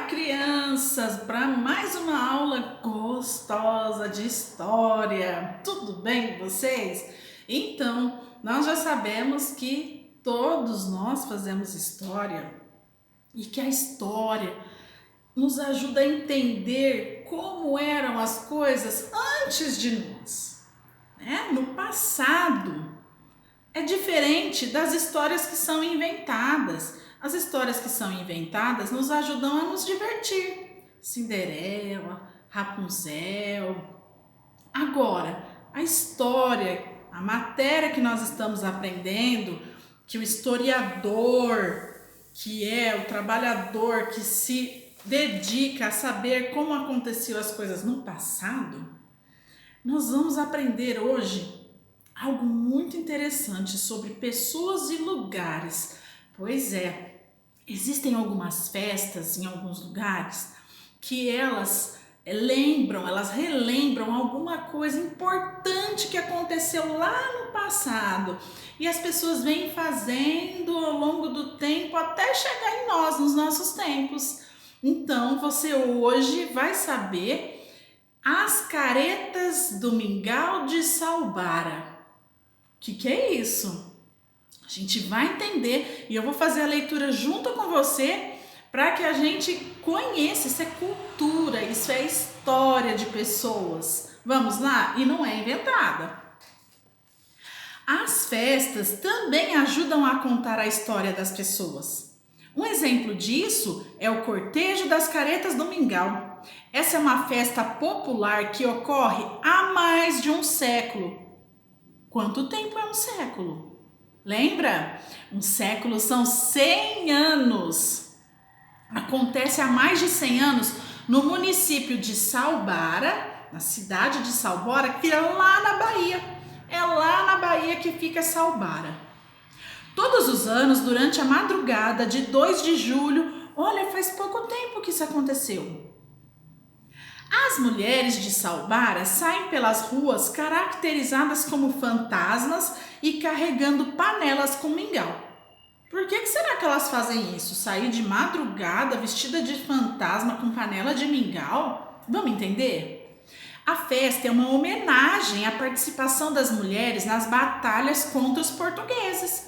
crianças, para mais uma aula gostosa de história. Tudo bem com vocês? Então, nós já sabemos que todos nós fazemos história e que a história nos ajuda a entender como eram as coisas antes de nós, né? No passado. É diferente das histórias que são inventadas. As histórias que são inventadas nos ajudam a nos divertir. Cinderela, Rapunzel. Agora, a história, a matéria que nós estamos aprendendo, que o historiador, que é o trabalhador que se dedica a saber como aconteciam as coisas no passado, nós vamos aprender hoje algo muito interessante sobre pessoas e lugares. Pois é, existem algumas festas em alguns lugares que elas relembram alguma coisa importante que aconteceu lá no passado. E as pessoas vêm fazendo ao longo do tempo até chegar em nós, nos nossos tempos. Então, você hoje vai saber as caretas do Mingau de Salbara. O que é isso? A gente vai entender e eu vou fazer a leitura junto com você para que a gente conheça. Isso é cultura, isso é história de pessoas. Vamos lá? E não é inventada. As festas também ajudam a contar a história das pessoas. Um exemplo disso é o Cortejo das Caretas do Mingau. Essa é uma festa popular que ocorre há mais de um século. Quanto tempo é um século? Lembra? Um século são 100 anos. Acontece há mais de 100 anos no município de Salbara, na cidade de Salbara, que fica lá na Bahia. É lá na Bahia que fica Salbara. Todos os anos, durante a madrugada de 2 de julho, olha, faz pouco tempo que isso aconteceu. As mulheres de Salbara saem pelas ruas caracterizadas como fantasmas e carregando panelas com mingau. Por que será que elas fazem isso? Sair de madrugada vestida de fantasma com panela de mingau? Vamos entender? A festa é uma homenagem à participação das mulheres nas batalhas contra os portugueses.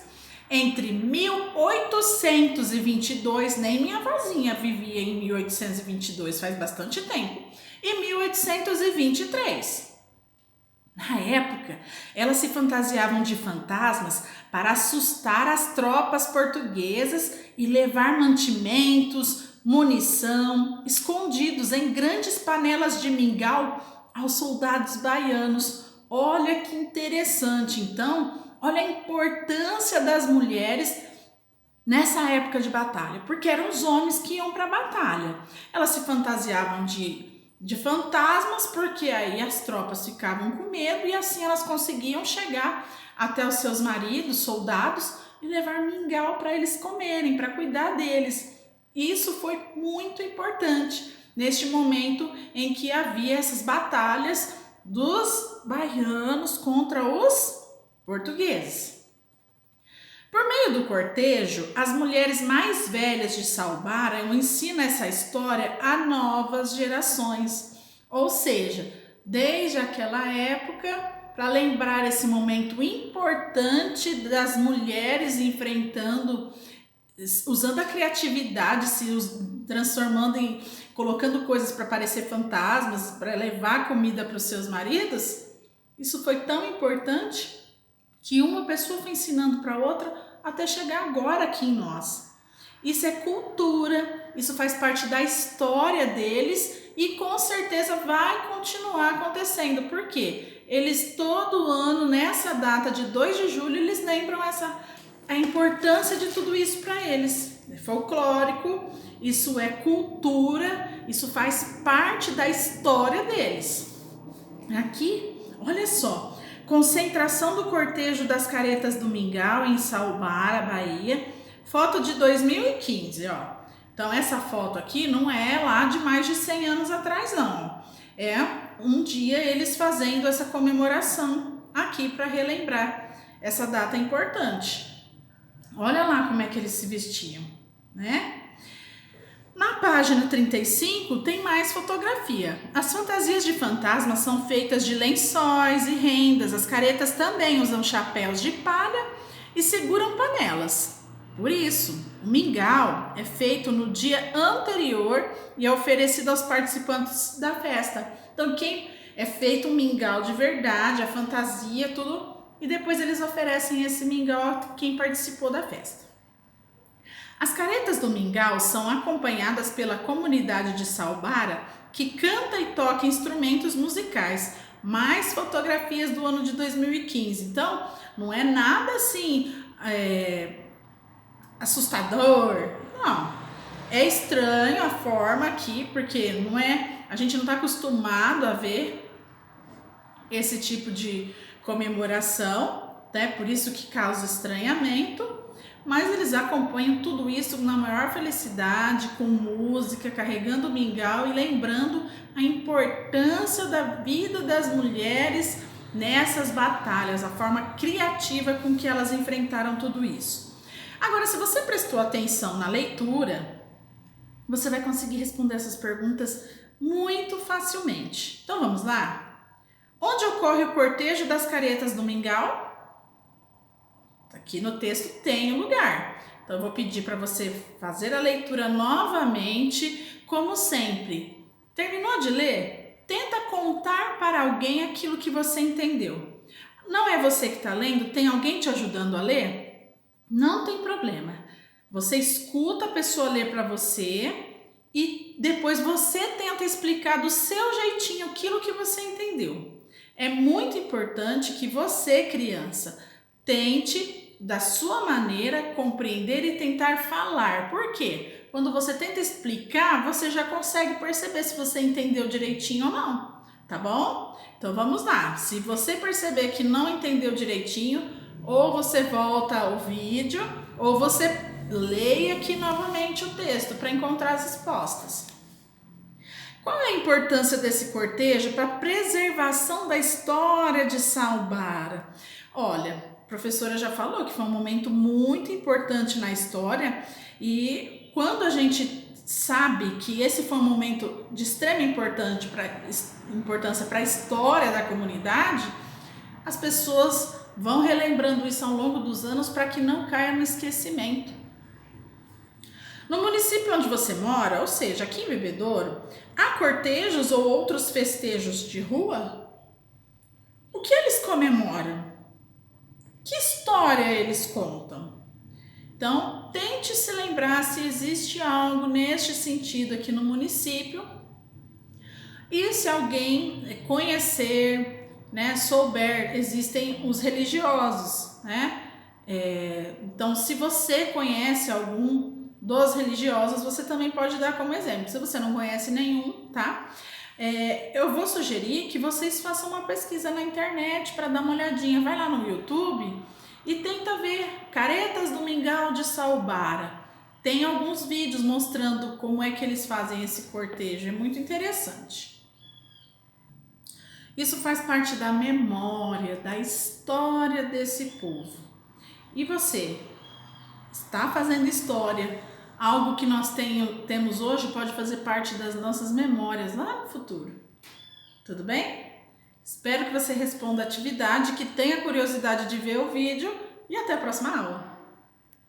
Entre 1822, nem minha avózinha vivia em 1822, faz bastante tempo, e 1823. Na época, elas se fantasiavam de fantasmas para assustar as tropas portuguesas e levar mantimentos, munição, escondidos em grandes panelas de mingau aos soldados baianos. Olha que interessante, então, olha a importância das mulheres nessa época de batalha, porque eram os homens que iam para a batalha. Elas se fantasiavam de fantasmas, porque aí as tropas ficavam com medo e assim elas conseguiam chegar até os seus maridos, soldados, e levar mingau para eles comerem, para cuidar deles. Isso foi muito importante neste momento em que havia essas batalhas dos baianos contra os portugueses. Por meio do cortejo, as mulheres mais velhas de Salbara ensinam essa história a novas gerações. Ou seja, desde aquela época, para lembrar esse momento importante das mulheres enfrentando, usando a criatividade, transformando em, colocando coisas para parecer fantasmas, para levar comida para os seus maridos. Isso foi tão importante que uma pessoa foi ensinando para outra até chegar agora aqui em nós. Isso é cultura, isso faz parte da história deles e com certeza vai continuar acontecendo. Por quê? Eles todo ano, nessa data de 2 de julho, eles lembram a importância de tudo isso para eles. É folclórico, isso é cultura, isso faz parte da história deles. Aqui, olha só. Concentração do cortejo das caretas do Mingau em Salbara, Bahia. Foto de 2015, ó. Então essa foto aqui não é lá de mais de 100 anos atrás, não. É um dia eles fazendo essa comemoração aqui para relembrar essa data importante. Olha lá como é que eles se vestiam, né? Na página 35 tem mais fotografia. As fantasias de fantasmas são feitas de lençóis e rendas. As caretas também usam chapéus de palha e seguram panelas. Por isso, o mingau é feito no dia anterior e é oferecido aos participantes da festa. Então, quem é feito um mingau de verdade, a fantasia, tudo, e depois eles oferecem esse mingau a quem participou da festa. As caretas do mingau são acompanhadas pela comunidade de Salbara, que canta e toca instrumentos musicais. Mais fotografias do ano de 2015. Então, não é nada assim assustador. Não. É estranho a forma aqui, porque a gente não está acostumado a ver esse tipo de comemoração, né? Por isso que causa estranhamento. Mas eles acompanham tudo isso na maior felicidade, com música, carregando o mingau e lembrando a importância da vida das mulheres nessas batalhas, a forma criativa com que elas enfrentaram tudo isso. Agora, se você prestou atenção na leitura, você vai conseguir responder essas perguntas muito facilmente. Então vamos lá? Onde ocorre o cortejo das caretas do mingau? Aqui no texto tem o lugar. Então eu vou pedir para você fazer a leitura novamente, como sempre. Terminou de ler? Tenta contar para alguém aquilo que você entendeu. Não é você que está lendo? Tem alguém te ajudando a ler? Não tem problema. Você escuta a pessoa ler para você e depois você tenta explicar do seu jeitinho aquilo que você entendeu. É muito importante que você, criança, tente, da sua maneira, compreender e tentar falar. Por quê? Quando você tenta explicar, você já consegue perceber se você entendeu direitinho ou não, tá bom? Então vamos lá. Se você perceber que não entendeu direitinho, ou você volta o vídeo, ou você leia aqui novamente o texto para encontrar as respostas. Qual é a importância desse cortejo para a preservação da história de Salbara? Olha, a professora já falou que foi um momento muito importante na história e quando a gente sabe que esse foi um momento de extrema importância para a história da comunidade, as pessoas vão relembrando isso ao longo dos anos para que não caia no esquecimento. No município onde você mora, ou seja, aqui em Bebedouro, há cortejos ou outros festejos de rua? O que eles comemoram? Que história eles contam? Então, tente se lembrar se existe algo neste sentido aqui no município. E se alguém conhecer, né, souber, existem os religiosos, né? Então, se você conhece algum dos religiosos, você também pode dar como exemplo. Se você não conhece nenhum, tá? Eu vou sugerir que vocês façam uma pesquisa na internet para dar uma olhadinha. Vai lá no YouTube e tenta ver caretas do mingau de Salbara. Tem alguns vídeos mostrando como é que eles fazem esse cortejo. É muito interessante. Isso faz parte da memória, da história desse povo. E você? Está fazendo história? Algo que nós temos hoje pode fazer parte das nossas memórias lá no futuro. Tudo bem? Espero que você responda a atividade, que tenha curiosidade de ver o vídeo e até a próxima aula.